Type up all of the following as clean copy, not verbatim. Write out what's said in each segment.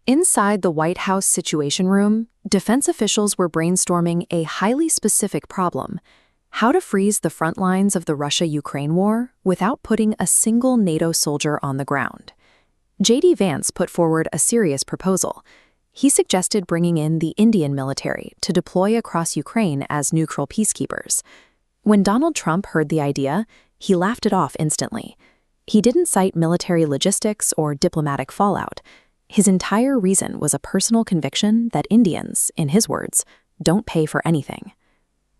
Inside the White House Situation Room, defense officials were brainstorming a highly specific problem: how to freeze the front lines of the Russia-Ukraine war without putting a single NATO soldier on the ground. JD Vance put forward a serious proposal. He suggested bringing in the Indian military to deploy across Ukraine as neutral peacekeepers. When Donald Trump heard the idea, he laughed it off instantly. He didn't cite military logistics or diplomatic fallout. His entire reason was a personal conviction that Indians, in his words, don't pay for anything.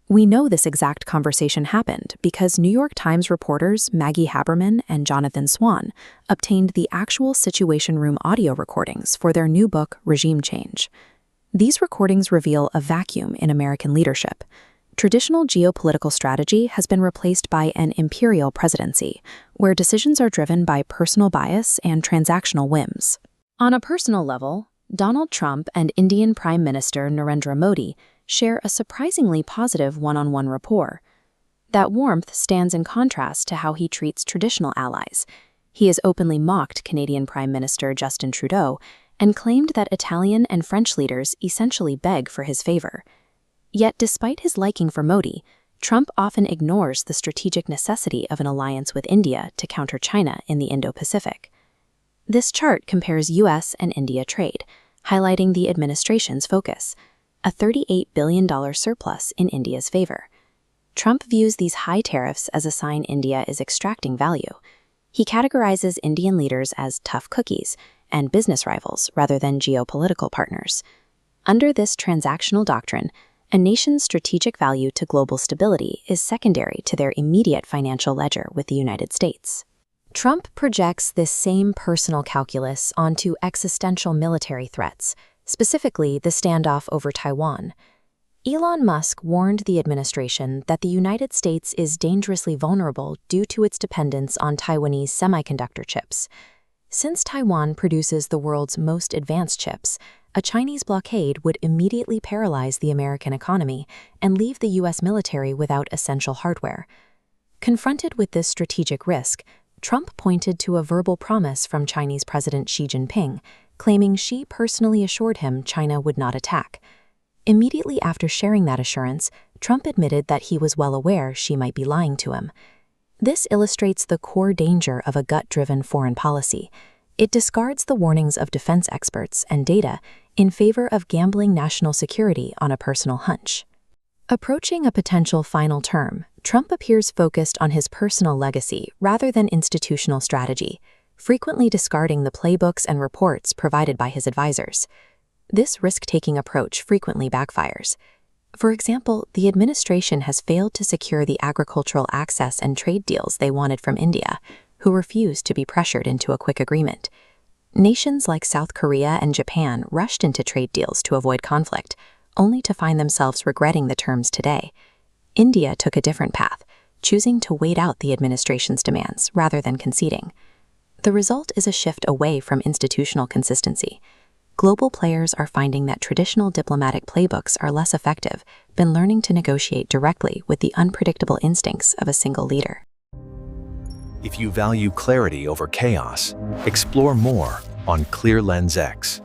We know this exact conversation happened because New York Times reporters Maggie Haberman and Jonathan Swan obtained the actual Situation Room audio recordings for their new book, Regime Change. These recordings reveal a vacuum in American leadership. Traditional geopolitical strategy has been replaced by an imperial presidency, where decisions are driven by personal bias and transactional whims. On a personal level, Donald Trump and Indian Prime Minister Narendra Modi share a surprisingly positive one-on-one rapport. That warmth stands in contrast to how he treats traditional allies. He has openly mocked Canadian Prime Minister Justin Trudeau and claimed that Italian and French leaders essentially beg for his favor. Yet despite his liking for Modi, Trump often ignores the strategic necessity of an alliance with India to counter China in the Indo-Pacific. This chart compares U.S. and India trade, highlighting the administration's focus: a $38 billion surplus in India's favor. Trump views these high tariffs as a sign India is extracting value. He categorizes Indian leaders as tough cookies and business rivals rather than geopolitical partners. Under this transactional doctrine, a nation's strategic value to global stability is secondary to their immediate financial ledger with the United States. Trump projects this same personal calculus onto existential military threats, specifically the standoff over Taiwan. Elon Musk warned the administration that the United States is dangerously vulnerable due to its dependence on Taiwanese semiconductor chips. Since Taiwan produces the world's most advanced chips, a Chinese blockade would immediately paralyze the American economy and leave the U.S. military without essential hardware. Confronted with this strategic risk, Trump pointed to a verbal promise from Chinese President Xi Jinping, claiming Xi personally assured him China would not attack. Immediately after sharing that assurance, Trump admitted that he was well aware Xi might be lying to him. This illustrates the core danger of a gut-driven foreign policy. It discards the warnings of defense experts and data in favor of gambling national security on a personal hunch. Approaching a potential final term, Trump appears focused on his personal legacy rather than institutional strategy, frequently discarding the playbooks and reports provided by his advisors. This risk-taking approach frequently backfires. For example, the administration has failed to secure the agricultural access and trade deals they wanted from India, who refused to be pressured into a quick agreement. Nations like South Korea and Japan rushed into trade deals to avoid conflict, only to find themselves regretting the terms today. India took a different path, choosing to wait out the administration's demands rather than conceding. The result is a shift away from institutional consistency. Global players are finding that traditional diplomatic playbooks are less effective than learning to negotiate directly with the unpredictable instincts of a single leader. If you value clarity over chaos, explore more on Clear Lens X.